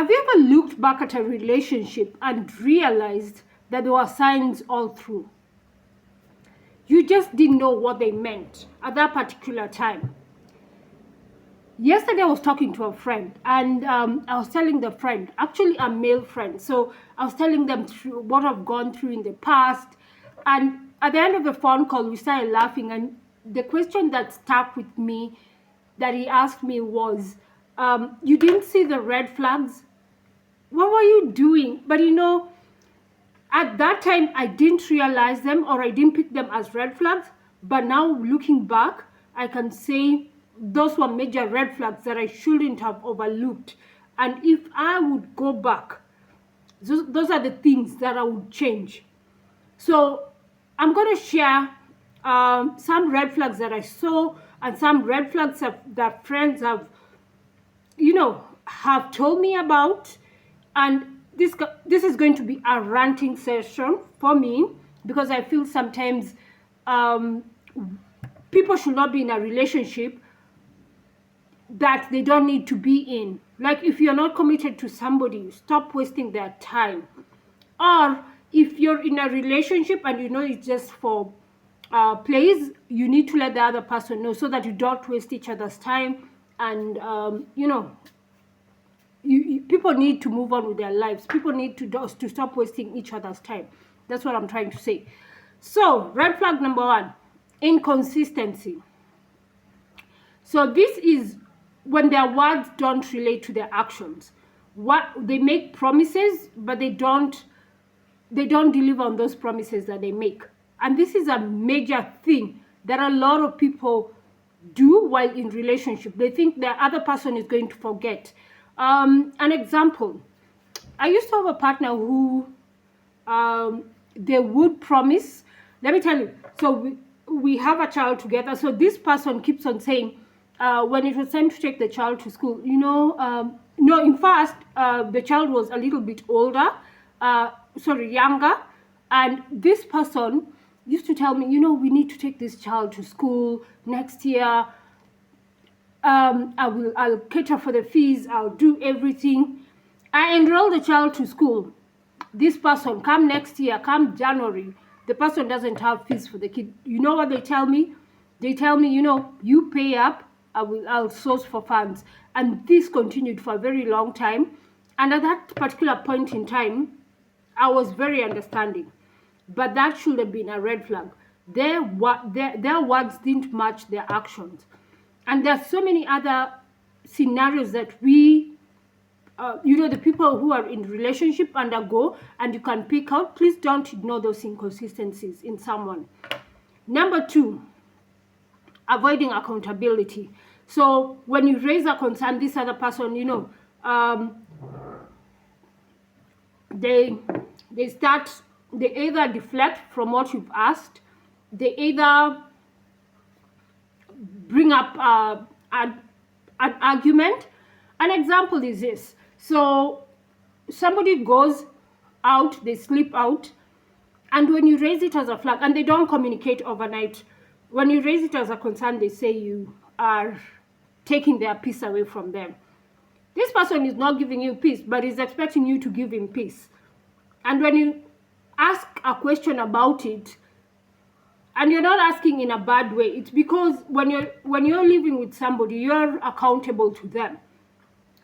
Have you ever looked back at a relationship and realized that there were signs all through? You just didn't know what they meant at that particular time. Yesterday I was talking to a friend, and I was telling the friend, actually a male friend, so I was telling them through what I've gone through in the past. And at the end of the phone call, we started laughing, and the question that stuck with me that he asked me was, you didn't see the red flags? What were you doing? But at that time I didn't realize them, or I didn't pick them as red flags. But now looking back, I can say those were major red flags that I shouldn't have overlooked. And if I would go back, those are the things that I would change. So I'm going to share some red flags that I saw, and some red flags that friends have told me about. And this is going to be a ranting session for me, because I feel sometimes people should not be in a relationship that they don't need to be in. Like, if you're not committed to somebody, stop wasting their time. Or if you're in a relationship and it's just for plays, you need to let the other person know, so that you don't waste each other's time. And people need to move on with their lives. People need to stop wasting each other's time. That's what I'm trying to say. So red flag number 1, inconsistency. So this is when their words don't relate to their actions. What they make promises, but they don't deliver on those promises that they make. And this is a major thing that a lot of people do while in relationship. They think the other person is going to forget. An example, I used to have a partner who they would promise. Let me tell you. So we have a child together. So this person keeps on saying, when it was time to take the child to school, no, in fact, the child was a little bit older, younger. And this person used to tell me, we need to take this child to school next year. I'll cater for the fees. I'll do everything. I enroll the child to school. This person, come next year, come January, the person doesn't have fees for the kid. You know what they tell me? They tell me, you pay up, I'll source for funds. And this continued for a very long time. And at that particular point in time, I was very understanding. But that should have been a red flag. Their words didn't match their actions. And there are so many other scenarios that we, the people who are in relationship undergo, and you can pick out. Please don't ignore those inconsistencies in someone. Number 2, avoiding accountability. So when you raise a concern, this other person, they either deflect from what you've asked, they either bring up an argument. An example is this. So somebody goes out, they sleep out, and when you raise it as a flag, and they don't communicate overnight, when you raise it as a concern, they say you are taking their peace away from them. This person is not giving you peace, but is expecting you to give him peace. And when you ask a question about it, and you're not asking in a bad way, it's because when you're living with somebody, you're accountable to them.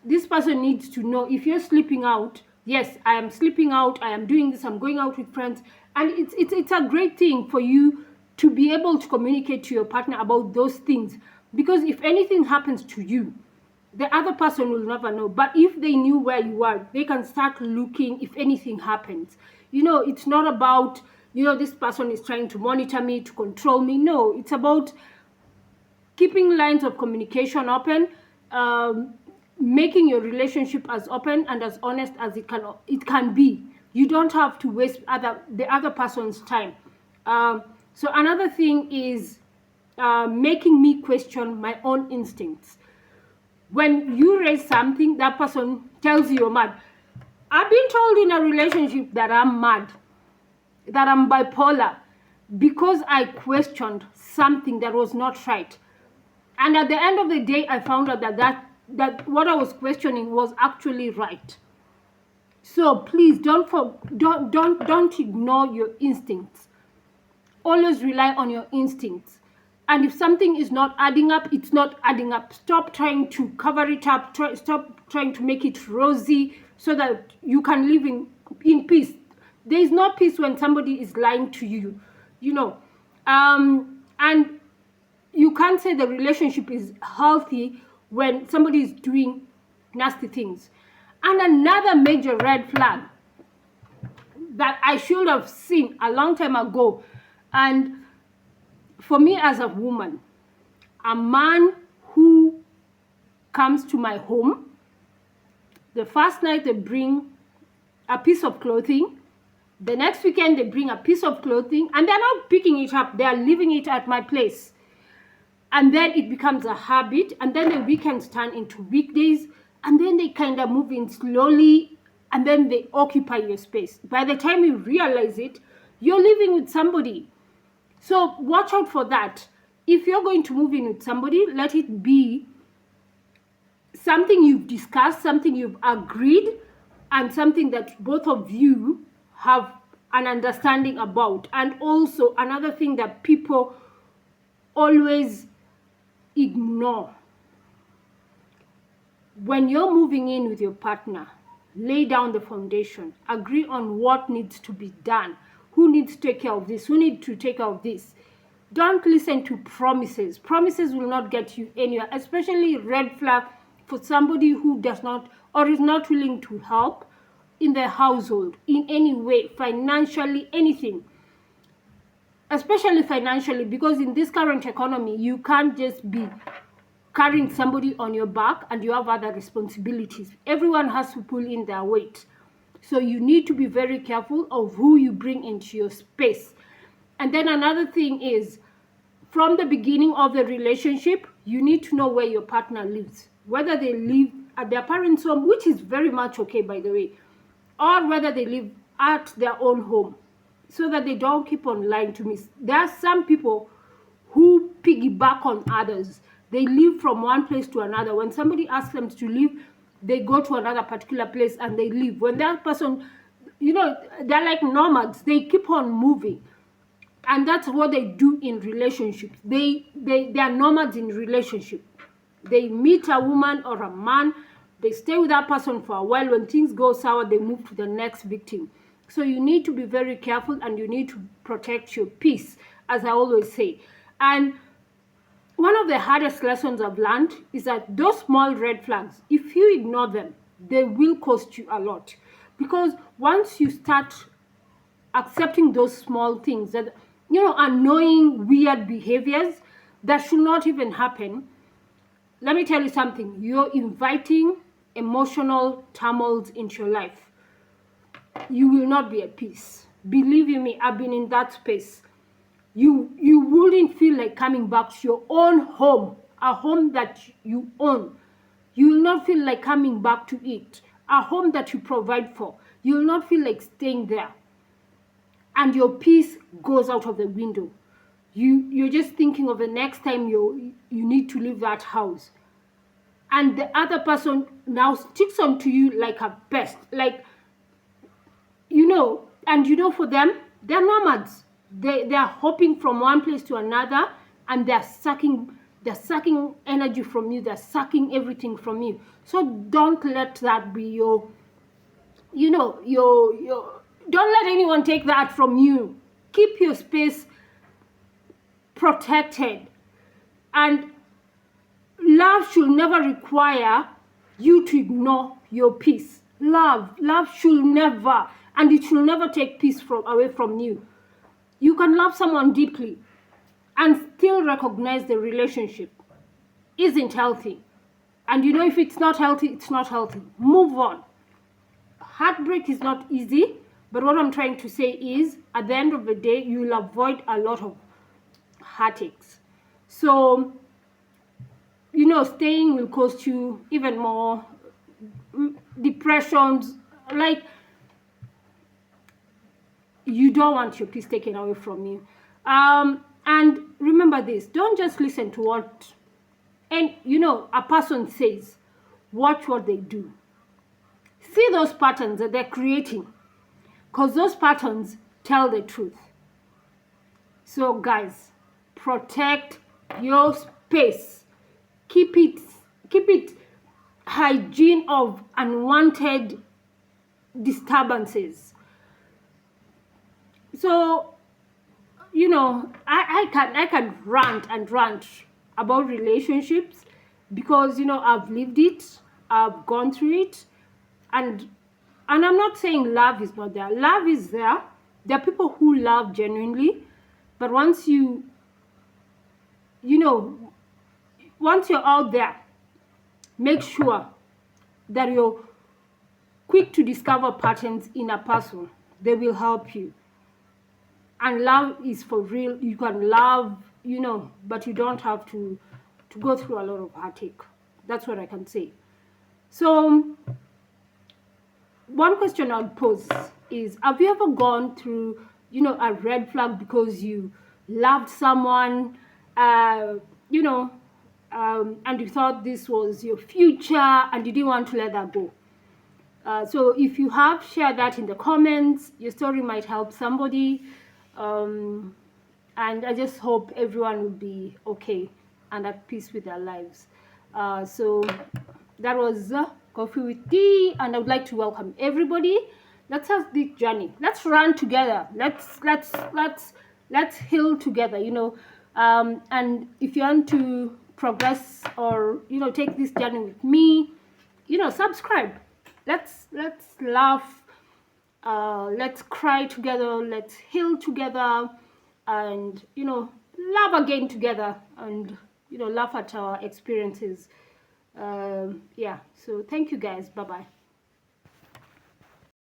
This person needs to know, if you're sleeping out, yes, I am sleeping out, I am doing this, I'm going out with friends. And it's a great thing for you to be able to communicate to your partner about those things. Because if anything happens to you, the other person will never know. But if they knew where you are, they can start looking if anything happens. It's not about, this person is trying to monitor me, to control me. No, it's about keeping lines of communication open, making your relationship as open and as honest as it can be. You don't have to waste the other person's time. So another thing is making me question my own instincts. When you raise something, that person tells you you're mad. I've been told in a relationship that I'm mad, that I'm bipolar, because I questioned something that was not right. And at the end of the day, I found out that what I was questioning was actually right. So please don't ignore your instincts. Always rely on your instincts. And if something is not adding up, it's not adding up. Stop trying to cover it up. Stop trying to make it rosy so that you can live in peace. There is no peace when somebody is lying to you, you know. And you can't say the relationship is healthy when somebody is doing nasty things. And another major red flag that I should have seen a long time ago, and for me as a woman, a man who comes to my home, the first night they bring a piece of clothing, the next weekend they bring a piece of clothing, and they're not picking it up, they are leaving it at my place. And then it becomes a habit, and then the weekends turn into weekdays, and then they kind of move in slowly, and then they occupy your space. By the time you realize it, you're living with somebody. So watch out for that. If you're going to move in with somebody, let it be something you've discussed, something you've agreed, and something that both of you have an understanding about. And also another thing that people always ignore: when you're moving in with your partner, lay down the foundation, agree on what needs to be done, who needs to take care of this, who needs to take care of this. Don't listen to promises. Promises will not get you anywhere, especially red flag for somebody who does not or is not willing to help in the household in any way, financially, anything. Especially financially, because in this current economy, you can't just be carrying somebody on your back and you have other responsibilities. Everyone has to pull in their weight. So you need to be very careful of who you bring into your space. And then another thing is, from the beginning of the relationship, you need to know where your partner lives. Whether they live at their parents' home, which is very much okay, by the way, or whether they live at their own home, so that they don't keep on lying to me. There are some people who piggyback on others. They live from one place to another. When somebody asks them to leave, they go to another particular place and they leave. When that person, they're like nomads. They keep on moving. And that's what they do in relationships. They are nomads in relationship. They meet a woman or a man, they stay with that person for a while. When things go sour, they move to the next victim. So you need to be very careful and you need to protect your peace, as I always say. And one of the hardest lessons I've learned is that those small red flags, if you ignore them, they will cost you a lot. Because once you start accepting those small things, that annoying, weird behaviors that should not even happen, let me tell you something: you're inviting emotional turmoils into your life. You will not be at peace. Believe you me, I've been in that space. You wouldn't feel like coming back to your own home, a home that you own. You will not feel like coming back to it, a home that you provide for. You will not feel like staying there. And your peace goes out of the window. You're just thinking of the next time you need to leave that house. And the other person now sticks onto you like a pest. Like, for them, they're nomads. They're hopping from one place to another, and they're sucking energy from you. They're sucking everything from you. So don't let that be your don't let anyone take that from you. Keep your space protected. And love should never require you to ignore your peace. Love should never, and it should never take peace away from you. You can love someone deeply and still recognize the relationship isn't healthy. And if it's not healthy, it's not healthy. Move on. Heartbreak is not easy, but what I'm trying to say is, at the end of the day, you'll avoid a lot of heartaches. So, staying will cost you even more depressions. Like, you don't want your peace taken away from you. And remember this: don't just listen to what a person says. Watch what they do. see those patterns that they're creating, because those patterns tell the truth. So guys, protect your space. Keep it hygiene of unwanted disturbances. So, you know, I can rant and rant about relationships because, you know, I've lived it, I've gone through it, and I'm not saying love is not there. Love is there. There are people who love genuinely, but once you know, once you're out there, make sure that you're quick to discover patterns in a person. They will help you. And love is for real. You can love, you know, but you don't have to go through a lot of heartache. That's what I can say. So one question I'll pose is, have you ever gone through, you know, a red flag because you loved someone, you know, and you thought this was your future and you didn't want to let that go? So if you have, share that in the comments. Your story might help somebody. And I just hope everyone will be okay and at peace with their lives. So that was Coffee with Tea, and I would like to welcome everybody. Let's have this journey. Let's run together. Let's heal together. You know, and if you want to progress or, you know, take this journey with me, you know, subscribe. Let's laugh. Let's cry together. Let's heal together, and, you know, laugh again together, and, you know, laugh at our experiences. Yeah. So thank you guys. Bye bye.